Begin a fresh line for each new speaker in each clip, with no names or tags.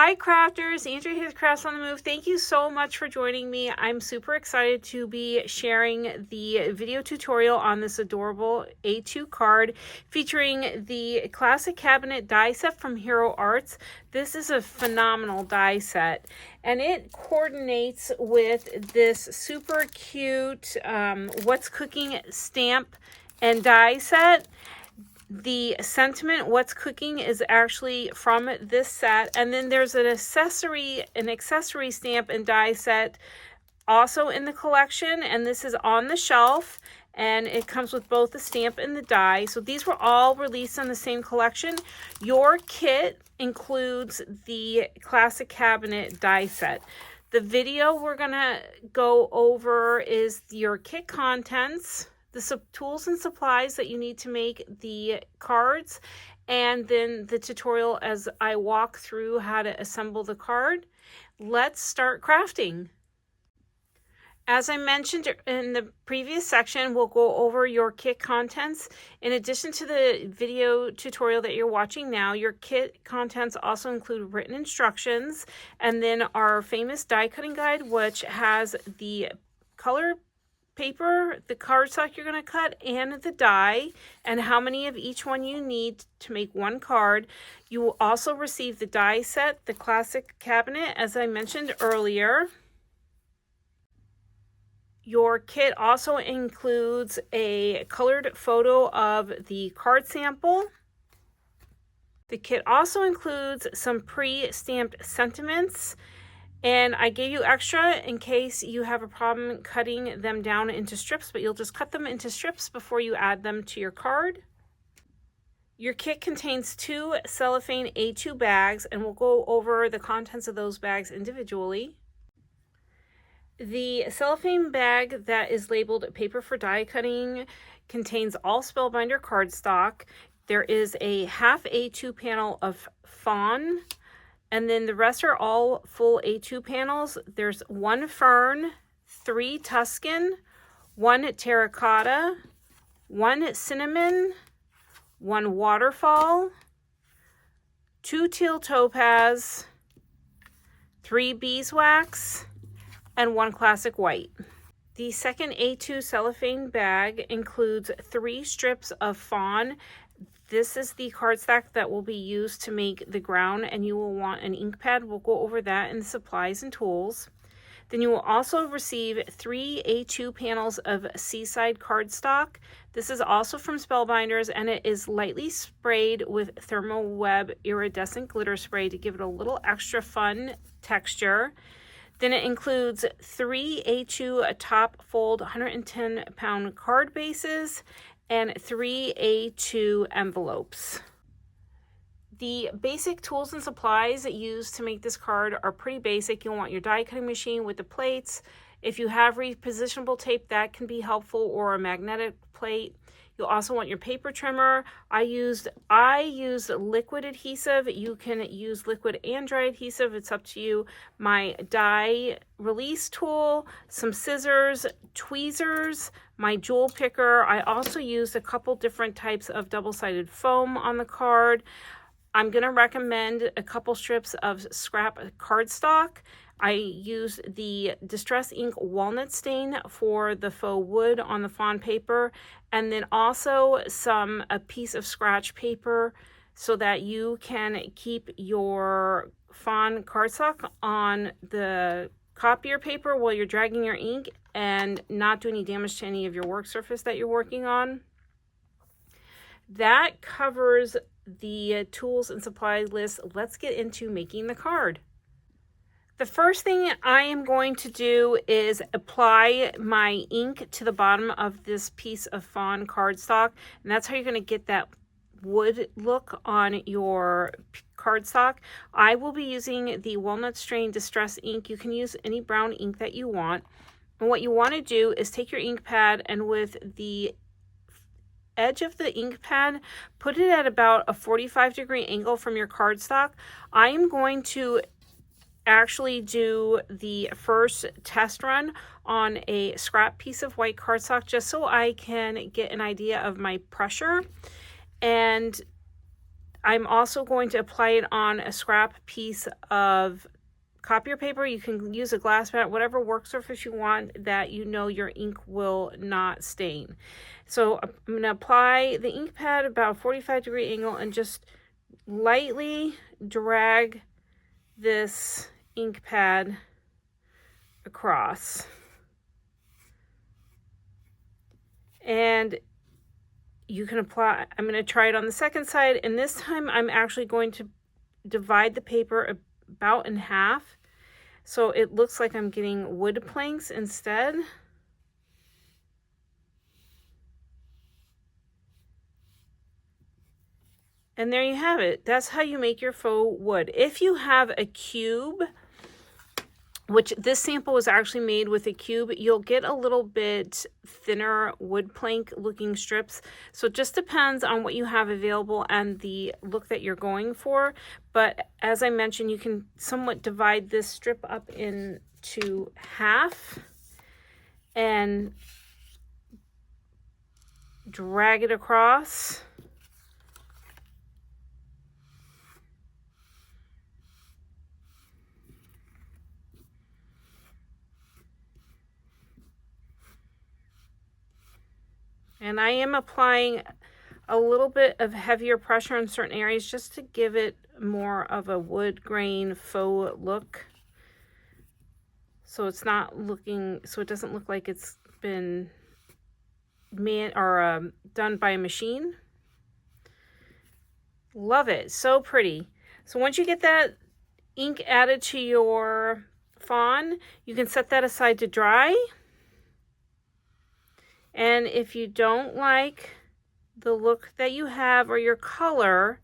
Hi crafters, Andrea here with Crafts on the Move. Thank you so much for joining me. I'm super excited to be sharing the video tutorial on this adorable A2 card featuring the classic cabinet die set from Hero Arts. This is a phenomenal die set and it coordinates with this super cute What's Cooking stamp and die set. The sentiment What's Cooking is actually from this set, and then there's an accessory stamp and die set also in the collection, and this is on the shelf and it comes with both the stamp and the die. So these were all released in the same collection. Your kit includes the classic cabinet die set. The video we're gonna go over is your kit contents, the tools and supplies that you need to make the cards, and then the tutorial as I walk through how to assemble the card. Let's start crafting. As I mentioned in the previous section, we'll go over your kit contents. In addition to the video tutorial that you're watching now, your kit contents also include written instructions, and then our famous die cutting guide, which has the color paper, the cardstock you're going to cut, and the die, and how many of each one you need to make one card. You will also receive the die set, the classic cabinet, as I mentioned earlier. Your kit also includes a colored photo of the card sample. The kit also includes some pre-stamped sentiments, and I gave you extra in case you have a problem cutting them down into strips, but you'll just cut them into strips before you add them to your card. Your kit contains 2 cellophane A2 bags, and we'll go over the contents of those bags individually. The cellophane bag that is labeled paper for die cutting contains all Spellbinder cardstock. There is a half A2 panel of fawn, and then the rest are all full A2 panels. There's 1 fern, 3 Tuscan, 1 terracotta, 1 cinnamon, 1 waterfall, 2 teal topaz, 3 beeswax, and 1 classic white. The second A2 cellophane bag includes 3 strips of fawn. This is the cardstock that will be used to make the ground, and you will want an ink pad. We'll go over that in the supplies and tools. Then you will also receive 3 A2 panels of Seaside cardstock. This is also from Spellbinders, and it is lightly sprayed with Thermal Web iridescent glitter spray to give it a little extra fun texture. Then it includes 3 A2 top fold 110-pound card bases and 3 A2 envelopes. The basic tools and supplies used to make this card are pretty basic. You'll want your die cutting machine with the plates. If you have repositionable tape, that can be helpful, or a magnetic plate. You'll also want your paper trimmer. I used liquid adhesive. You can use liquid and dry adhesive. It's up to you. My die release tool, some scissors, tweezers, my jewel picker. I also used a couple different types of double-sided foam on the card. I'm going to recommend a couple strips of scrap cardstock. I used the Distress Ink Walnut Stain for the faux wood on the fawn paper, and then also a piece of scratch paper so that you can keep your fawn cardstock on the copier paper while you're dragging your ink and not do any damage to any of your work surface that you're working on. That covers the tools and supplies list. Let's get into making the card. The first thing I am going to do is apply my ink to the bottom of this piece of fawn cardstock, and that's how you're going to get that wood look on your cardstock. I will be using the Walnut Strain Distress ink. You can use any brown ink that you want. And what you want to do is take your ink pad, and with the edge of the ink pad, put it at about a 45-degree angle from your cardstock. I am going to actually do the first test run on a scrap piece of white cardstock just so I can get an idea of my pressure, and I'm also going to apply it on a scrap piece of copier paper. You can use a glass mat, whatever work surface you want that you know your ink will not stain. So I'm going to apply the ink pad about a 45-degree angle and just lightly drag this ink pad across. And you can apply, I'm going to try it on the second side, and this time I'm actually going to divide the paper about in half so it looks like I'm getting wood planks instead. And there you have it. That's how you make your faux wood. If you have a cube, which this sample was actually made with a cube, you'll get a little bit thinner wood plank looking strips. So it just depends on what you have available and the look that you're going for. But as I mentioned, you can somewhat divide this strip up into half and drag it across. And I am applying a little bit of heavier pressure in certain areas just to give it more of a wood grain faux look. So it's not looking, so it doesn't look like it's been done by a machine. Love it, so pretty. So once you get that ink added to your fawn, you can set that aside to dry. And if you don't like the look that you have or your color,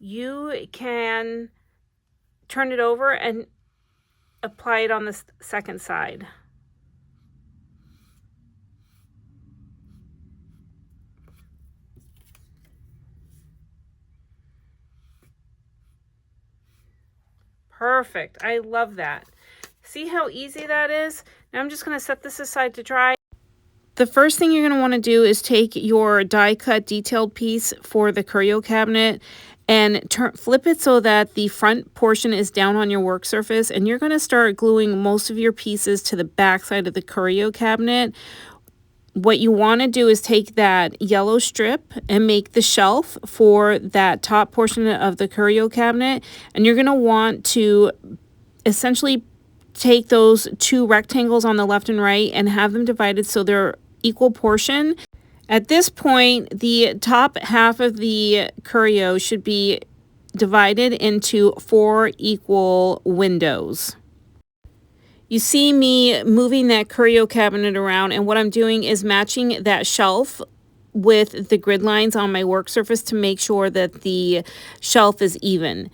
you can turn it over and apply it on the second side. Perfect. I love that. See how easy that is? Now I'm just going to set this aside to dry. The first thing you're going to want to do is take your die cut detailed piece for the curio cabinet and flip it so that the front portion is down on your work surface, and you're going to start gluing most of your pieces to the back side of the curio cabinet. What you want to do is take that yellow strip and make the shelf for that top portion of the curio cabinet, and you're going to want to essentially take those two rectangles on the left and right and have them divided so they're equal portion. At this point, the top half of the curio should be divided into 4 equal windows. You see me moving that curio cabinet around, and what I'm doing is matching that shelf with the grid lines on my work surface to make sure that the shelf is even.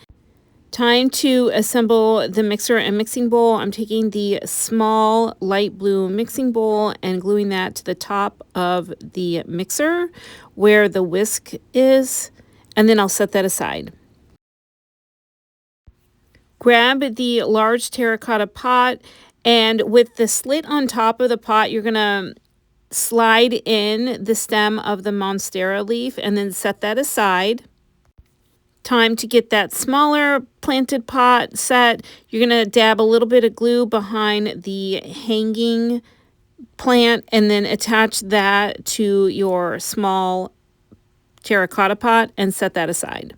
Time to assemble the mixer and mixing bowl. I'm taking the small light blue mixing bowl and gluing that to the top of the mixer where the whisk is, and then I'll set that aside. Grab the large terracotta pot, and with the slit on top of the pot, you're going to slide in the stem of the monstera leaf and then set that aside. Time to get that smaller planted pot set. You're going to dab a little bit of glue behind the hanging plant and then attach that to your small terracotta pot and set that aside.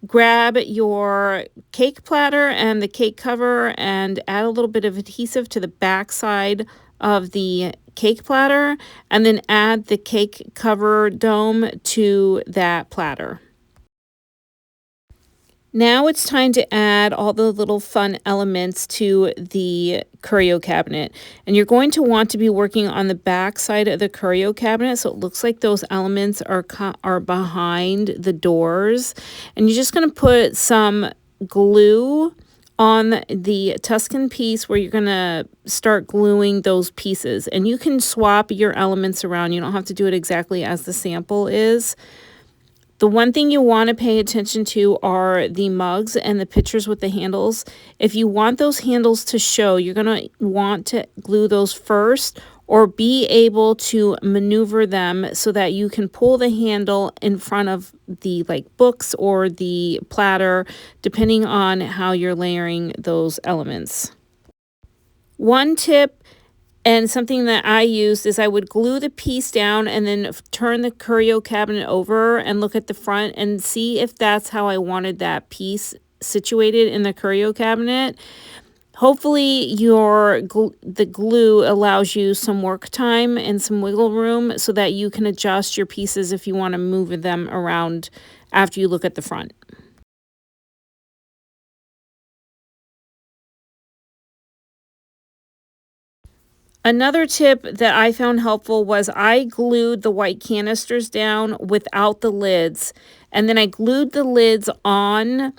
Grab your cake platter and the cake cover and add a little bit of adhesive to the back side of the cake platter, and then add the cake cover dome to that platter. Now it's time to add all the little fun elements to the curio cabinet. And you're going to want to be working on the back side of the curio cabinet so it looks like those elements are behind the doors. And you're just going to put some glue on the Tuscan piece where you're going to start gluing those pieces. And you can swap your elements around. You don't have to do it exactly as the sample is. The one thing you want to pay attention to are the mugs and the pitchers with the handles. If you want those handles to show, you're going to want to glue those first, or be able to maneuver them so that you can pull the handle in front of the books or the platter, depending on how you're layering those elements. One tip and something that I used is I would glue the piece down and then turn the curio cabinet over and look at the front and see if that's how I wanted that piece situated in the curio cabinet. Hopefully the glue allows you some work time and some wiggle room so that you can adjust your pieces if you want to move them around after you look at the front. Another tip that I found helpful was I glued the white canisters down without the lids, and then I glued the lids on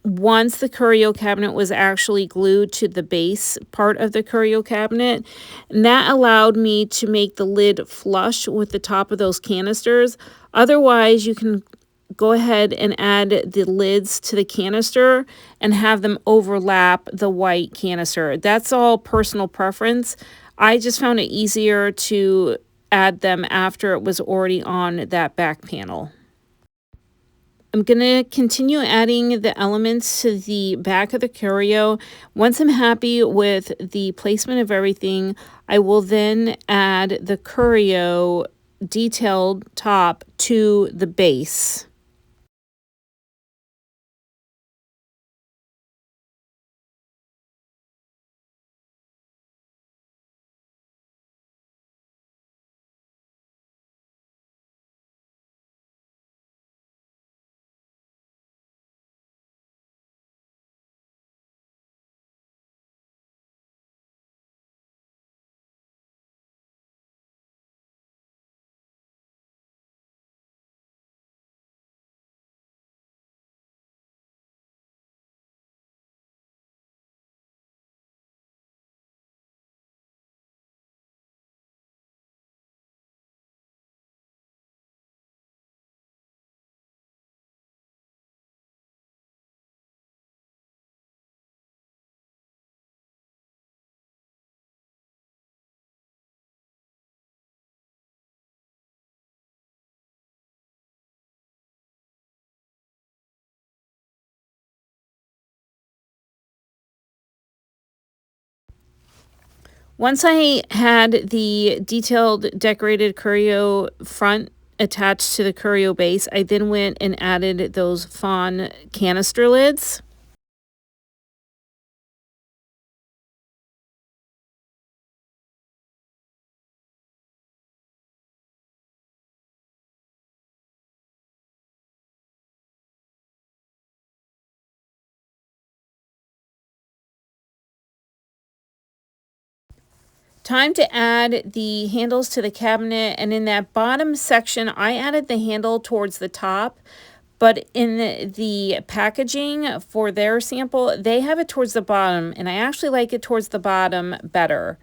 once the curio cabinet was actually glued to the base part of the curio cabinet. And that allowed me to make the lid flush with the top of those canisters. Otherwise, you can go ahead and add the lids to the canister and have them overlap the white canister. That's all personal preference. I just found it easier to add them after it was already on that back panel. I'm going to continue adding the elements to the back of the curio. Once I'm happy with the placement of everything, I will then add the curio detailed top to the base. Once I had the detailed decorated curio front attached to the curio base, I then went and added those fawn canister lids. Time to add the handles to the cabinet, and in that bottom section, I added the handle towards the top, but in the packaging for their sample, they have it towards the bottom, and I actually like it towards the bottom better.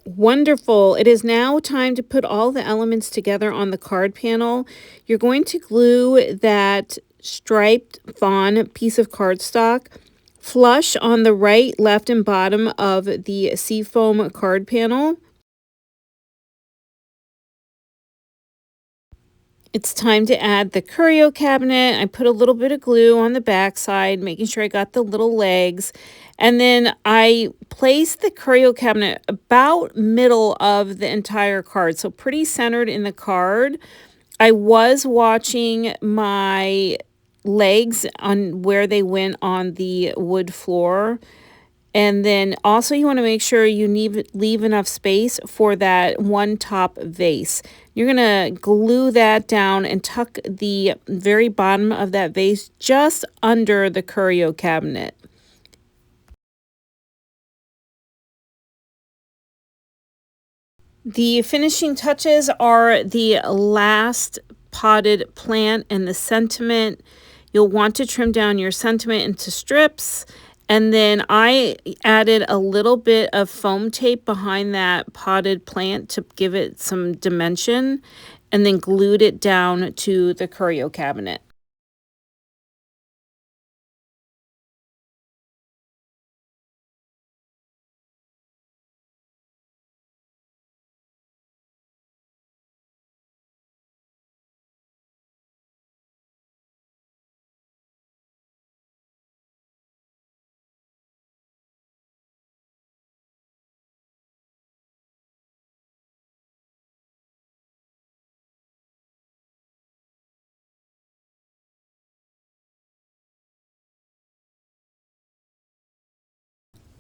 Wonderful. It is now time to put all the elements together on the card panel. You're going to glue that striped fawn piece of cardstock flush on the right, left, and bottom of the seafoam card panel. It's time to add the curio cabinet. I put a little bit of glue on the back side, making sure I got the little legs. And then I placed the curio cabinet about middle of the entire card, so pretty centered in the card. I was watching my legs on where they went on the wood floor. And then also you want to make sure you leave enough space for that one top vase. You're going to glue that down and tuck the very bottom of that vase just under the curio cabinet. The finishing touches are the last potted plant and the sentiment. You'll want to trim down your sentiment into strips And then I added a little bit of foam tape behind that potted plant to give it some dimension, and then glued it down to the curio cabinet.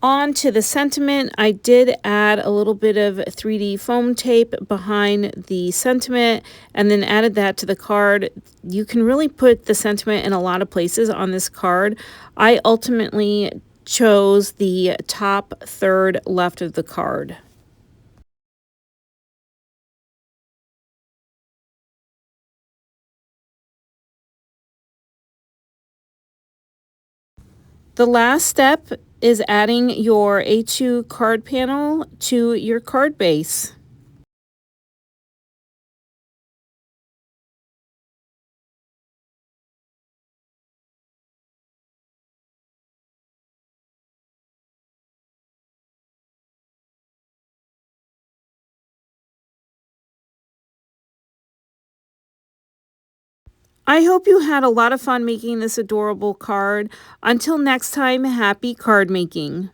On to the sentiment, I did add a little bit of 3D foam tape behind the sentiment and then added that to the card. You can really put the sentiment in a lot of places on this card. I ultimately chose the top third left of the card. The last step is adding your A2 card panel to your card base. I hope you had a lot of fun making this adorable card. Until next time, happy card making.